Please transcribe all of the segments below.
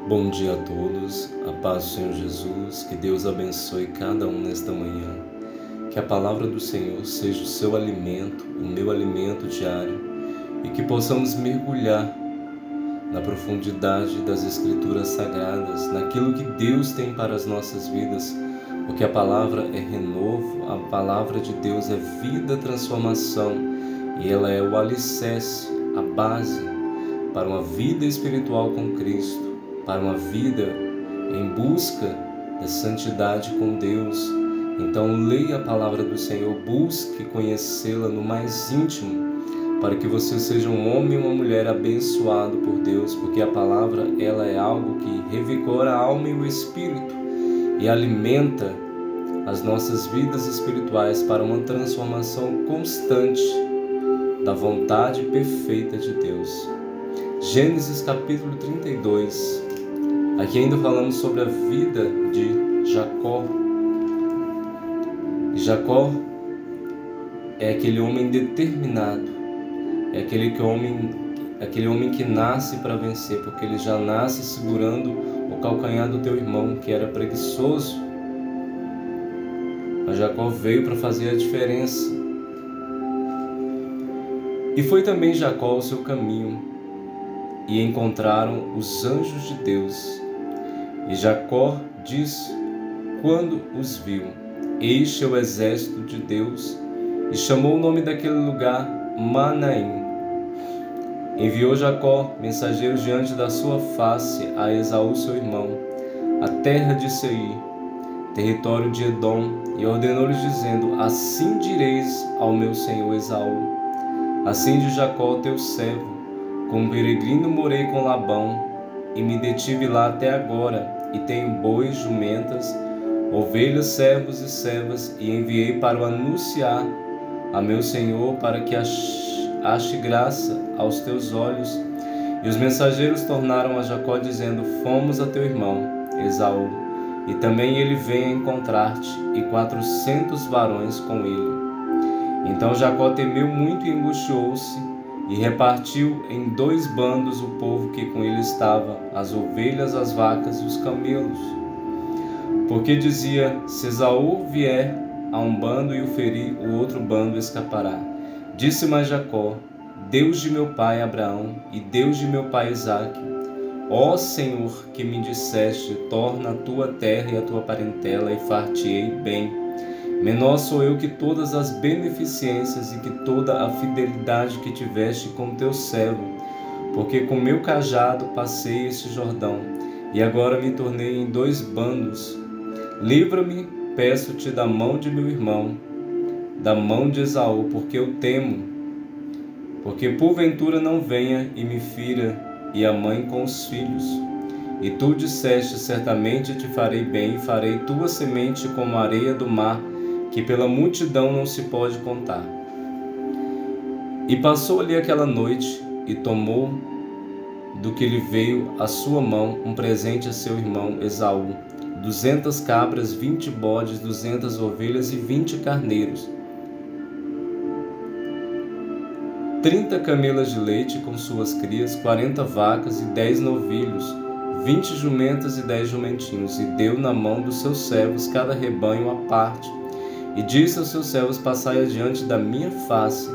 Bom dia a todos, a paz do Senhor Jesus, que Deus abençoe cada um nesta manhã, que a palavra do Senhor seja o seu alimento, o meu alimento diário, e que possamos mergulhar na profundidade das Escrituras Sagradas, naquilo que Deus tem para as nossas vidas, porque a palavra é renovo, a palavra de Deus é vida, transformação, e ela é o alicerce, a base para uma vida espiritual com Cristo, para uma vida em busca da santidade com Deus. Então leia a palavra do Senhor, busque conhecê-la no mais íntimo, para que você seja um homem e uma mulher abençoado por Deus, porque a palavra ela é algo que revigora a alma e o espírito e alimenta as nossas vidas espirituais para uma transformação constante da vontade perfeita de Deus. Gênesis capítulo 32. Aqui ainda falamos sobre a vida de Jacó. Jacó é aquele homem determinado, é aquele homem que nasce para vencer, porque ele já nasce segurando o calcanhar do teu irmão, que era preguiçoso. Mas Jacó veio para fazer a diferença. E foi também Jacó o seu caminho, e encontraram os anjos de Deus. E Jacó disse, quando os viu: este é o exército de Deus, e chamou o nome daquele lugar Manaim. Enviou Jacó mensageiros diante da sua face a Esaú seu irmão, a terra de Seir, território de Edom, e ordenou-lhes dizendo: assim direis ao meu senhor Esaú: assim diz Jacó teu servo, como peregrino morei com Labão, e me detive lá até agora, e tenho bois, jumentas, ovelhas, servos e servas, e enviei para o anunciar a meu senhor, para que ache graça aos teus olhos. E os mensageiros tornaram a Jacó, dizendo: fomos a teu irmão Esaú, e também ele vem a encontrar-te, e 400 varões com ele. Então Jacó temeu muito e angustiou-se, e repartiu em 2 bandos o povo que com ele estava, as ovelhas, as vacas e os camelos. Porque dizia: se Esaú vier a um bando e o ferir, o outro bando escapará. Disse mais Jacó: Deus de meu pai Abraão e Deus de meu pai Isaque, ó Senhor, que me disseste: torna a tua terra e a tua parentela, e far-te-ei bem. Menor sou eu que todas as beneficências e que toda a fidelidade que tiveste com teu servo, porque com meu cajado passei este Jordão, e agora me tornei em 2 bandos. Livra-me, peço-te, da mão de meu irmão, da mão de Esaú, porque eu temo, porque porventura não venha e me fira, e a mãe com os filhos. E tu disseste: certamente te farei bem, e farei tua semente como a areia do mar, que pela multidão não se pode contar. E passou ali aquela noite, e tomou do que lhe veio à sua mão um presente a seu irmão Esaú: 200 cabras, 20 bodes, 200 ovelhas e 20 carneiros, 30 camelas de leite com suas crias, 40 vacas e 10 novilhos, 20 jumentas e 10 jumentinhos, e deu na mão dos seus servos cada rebanho à parte. E disse aos seus servos: passai adiante da minha face,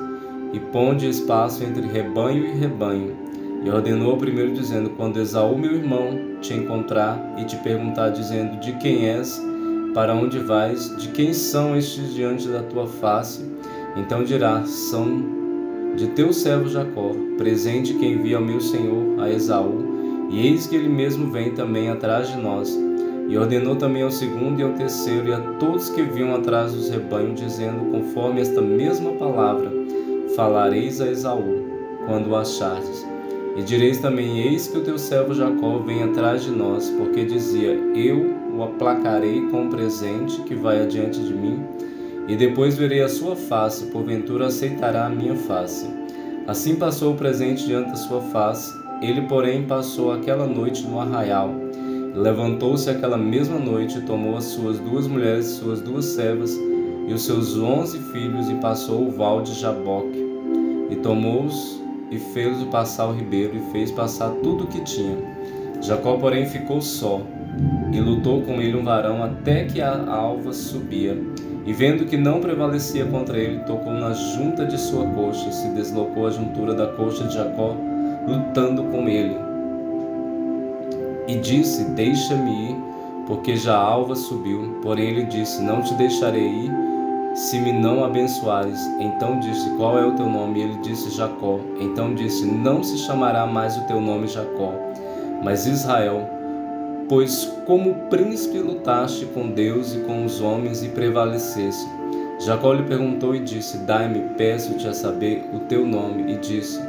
e ponde espaço entre rebanho e rebanho. E ordenou ao primeiro, dizendo: quando Esaú meu irmão te encontrar e te perguntar, dizendo: de quem és, para onde vais, de quem são estes diante da tua face, então dirá: são de teu servo Jacó, presente que envia ao meu senhor a Esaú, e eis que ele mesmo vem também atrás de nós. E ordenou também ao segundo e ao terceiro e a todos que vinham atrás dos rebanhos, dizendo: conforme esta mesma palavra falareis a Esaú, quando o achardes. E direis também: eis que o teu servo Jacó vem atrás de nós, porque dizia: eu o aplacarei com o presente que vai adiante de mim, e depois verei a sua face, porventura aceitará a minha face. Assim passou o presente diante da sua face. Ele, porém, passou aquela noite no arraial. Levantou-se aquela mesma noite, e tomou as suas 2 mulheres e suas 2 servas e os seus 11 filhos, e passou o val de Jaboque, e tomou-os e fez-o passar o ribeiro, e fez passar tudo o que tinha. Jacó, porém, ficou só, e lutou com ele um varão até que a alva subia. E vendo que não prevalecia contra ele, tocou na junta de sua coxa, e se deslocou a juntura da coxa de Jacó, lutando com ele. E disse: deixa-me ir, porque já a alva subiu. Porém ele disse: não te deixarei ir, se me não abençoares. Então disse: qual é o teu nome? E ele disse: Jacó. Então disse: não se chamará mais o teu nome Jacó, mas Israel, pois como príncipe lutaste com Deus e com os homens e prevaleceste. Jacó lhe perguntou e disse: dai-me, peço-te a saber o teu nome. E disse: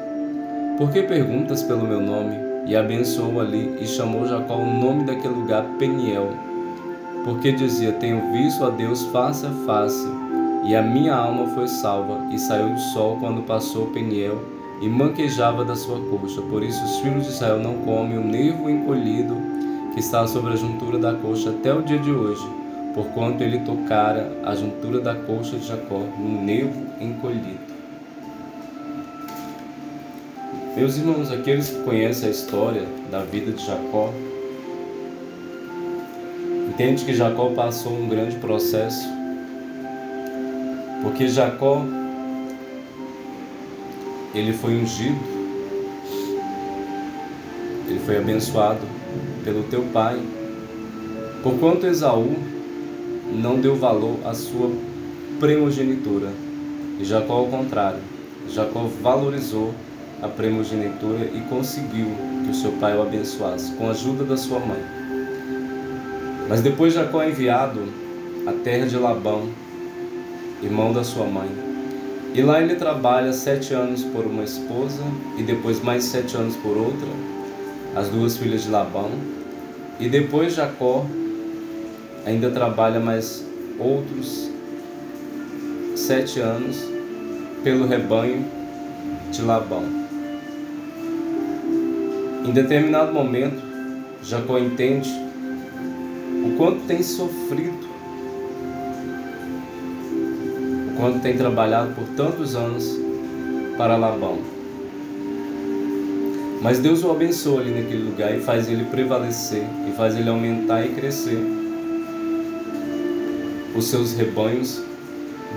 por que perguntas pelo meu nome? E abençoou ali, e chamou Jacó o nome daquele lugar Peniel, porque dizia: tenho visto a Deus face a face, e a minha alma foi salva. E saiu do sol quando passou Peniel, e manquejava da sua coxa. Por isso os filhos de Israel não comem o nervo encolhido que está sobre a juntura da coxa até o dia de hoje, porquanto ele tocara a juntura da coxa de Jacó no nervo encolhido. Meus irmãos, aqueles que conhecem a história da vida de Jacó, entende que Jacó passou um grande processo, porque Jacó, ele foi ungido, ele foi abençoado pelo teu pai, porquanto Esaú não deu valor à sua primogenitura, e Jacó ao contrário. Jacó valorizou a primogenitura e conseguiu que o seu pai o abençoasse, com a ajuda da sua mãe. Mas depois Jacó é enviado à terra de Labão, irmão da sua mãe, e lá ele trabalha 7 anos por uma esposa, e depois mais 7 anos por outra, as 2 filhas de Labão, e depois Jacó ainda trabalha mais outros 7 anos pelo rebanho de Labão. Em determinado momento, Jacó entende o quanto tem sofrido, o quanto tem trabalhado por tantos anos para Labão. Mas Deus o abençoa ali naquele lugar e faz ele prevalecer, e faz ele aumentar e crescer os seus rebanhos,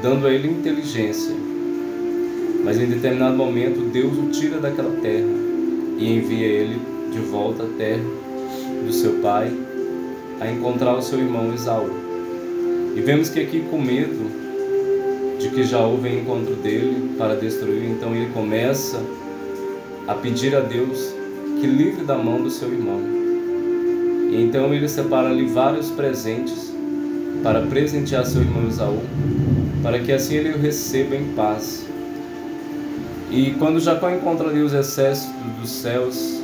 dando a ele inteligência. Mas em determinado momento, Deus o tira daquela terra e envia ele de volta à terra do seu pai, a encontrar o seu irmão Esaú. E vemos que aqui, com medo de que Esaú venha em encontro dele para destruir, então ele começa a pedir a Deus que livre da mão do seu irmão. E então ele separa ali vários presentes para presentear seu irmão Esaú, para que assim ele o receba em paz. E quando Jacó encontra ali os exércitos dos céus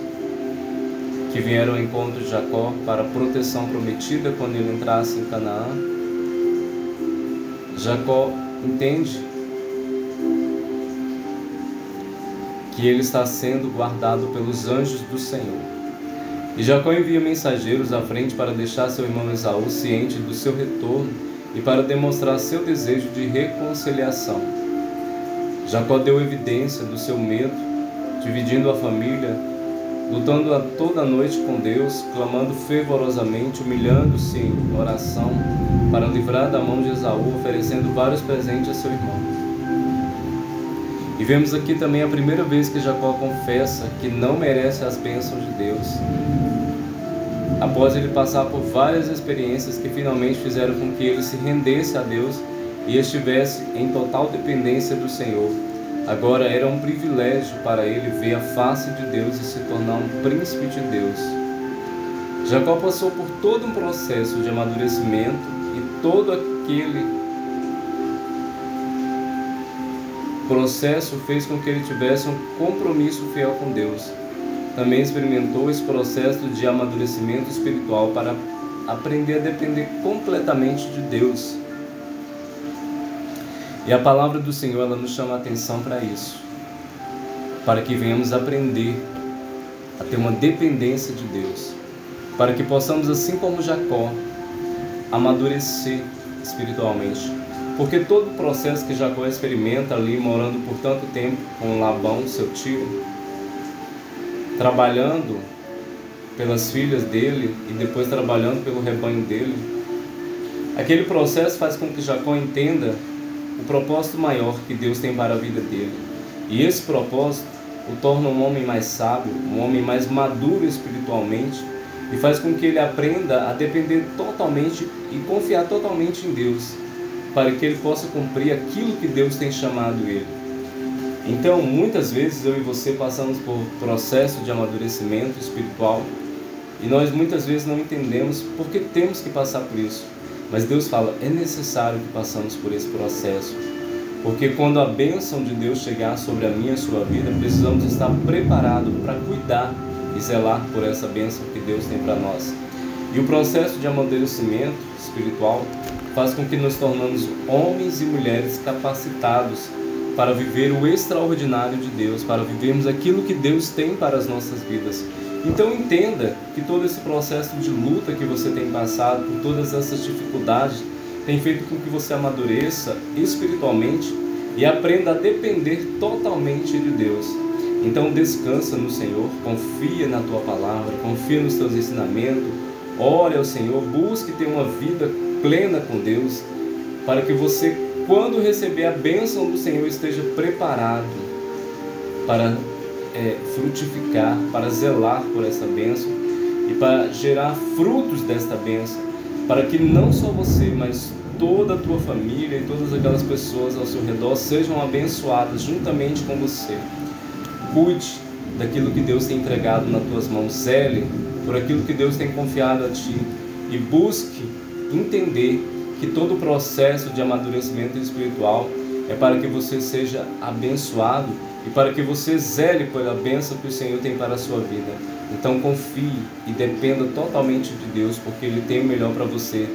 que vieram ao encontro de Jacó para a proteção prometida quando ele entrasse em Canaã, Jacó entende que ele está sendo guardado pelos anjos do Senhor. E Jacó envia mensageiros à frente para deixar seu irmão Esaú ciente do seu retorno e para demonstrar seu desejo de reconciliação. Jacó deu evidência do seu medo, dividindo a família, lutando toda a noite com Deus, clamando fervorosamente, humilhando-se em oração para livrar da mão de Esaú, oferecendo vários presentes a seu irmão. E vemos aqui também a primeira vez que Jacó confessa que não merece as bênçãos de Deus, após ele passar por várias experiências que finalmente fizeram com que ele se rendesse a Deus e estivesse em total dependência do Senhor. Agora era um privilégio para ele ver a face de Deus e se tornar um príncipe de Deus. Jacó passou por todo um processo de amadurecimento e todo aquele processo fez com que ele tivesse um compromisso fiel com Deus. Também experimentou esse processo de amadurecimento espiritual para aprender a depender completamente de Deus. E a palavra do Senhor, ela nos chama a atenção para isso, para que venhamos aprender a ter uma dependência de Deus, para que possamos, assim como Jacó, amadurecer espiritualmente. Porque todo o processo que Jacó experimenta ali, morando por tanto tempo com Labão, seu tio, trabalhando pelas filhas dele e depois trabalhando pelo rebanho dele. Aquele processo faz com que Jacó entenda o propósito maior que Deus tem para a vida dele. E esse propósito o torna um homem mais sábio, um homem mais maduro espiritualmente, e faz com que ele aprenda a depender totalmente e confiar totalmente em Deus, para que ele possa cumprir aquilo que Deus tem chamado ele. Então, muitas vezes eu e você passamos por processo de amadurecimento espiritual e nós muitas vezes não entendemos por que temos que passar por isso. Mas Deus fala, é necessário que passamos por esse processo, porque quando a bênção de Deus chegar sobre a minha e a sua vida, precisamos estar preparados para cuidar e zelar por essa bênção que Deus tem para nós. E o processo de amadurecimento espiritual faz com que nos tornamos homens e mulheres capacitados para viver o extraordinário de Deus, para vivermos aquilo que Deus tem para as nossas vidas. Então entenda que todo esse processo de luta que você tem passado, por todas essas dificuldades, tem feito com que você amadureça espiritualmente e aprenda a depender totalmente de Deus. Então descansa no Senhor, confia na tua palavra, confia nos teus ensinamentos, ore ao Senhor, busque ter uma vida plena com Deus, para que você, quando receber a bênção do Senhor, esteja preparado para frutificar, para zelar por essa bênção e para gerar frutos desta bênção, para que não só você, mas toda a tua família e todas aquelas pessoas ao seu redor sejam abençoadas juntamente com você. Cuide daquilo que Deus tem entregado nas tuas mãos, zele por aquilo que Deus tem confiado a ti e busque entender que todo o processo de amadurecimento espiritual é para que você seja abençoado e para que você zele pela bênção que o Senhor tem para a sua vida. Então confie e dependa totalmente de Deus, porque Ele tem o melhor para você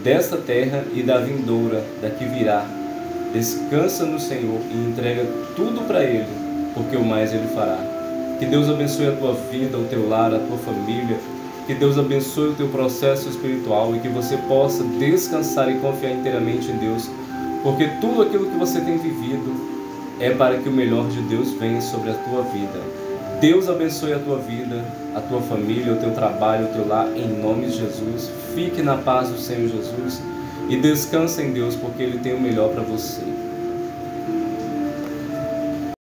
desta terra e da vindoura, da que virá. Descansa no Senhor e entrega tudo para Ele, porque o mais Ele fará. Que Deus abençoe a tua vida, o teu lar, a tua família. Que Deus abençoe o teu processo espiritual e que você possa descansar e confiar inteiramente em Deus, porque tudo aquilo que você tem vivido é para que o melhor de Deus venha sobre a tua vida. Deus abençoe a tua vida, a tua família, o teu trabalho, o teu lar, em nome de Jesus. Fique na paz do Senhor Jesus e descansa em Deus, porque Ele tem o melhor para você.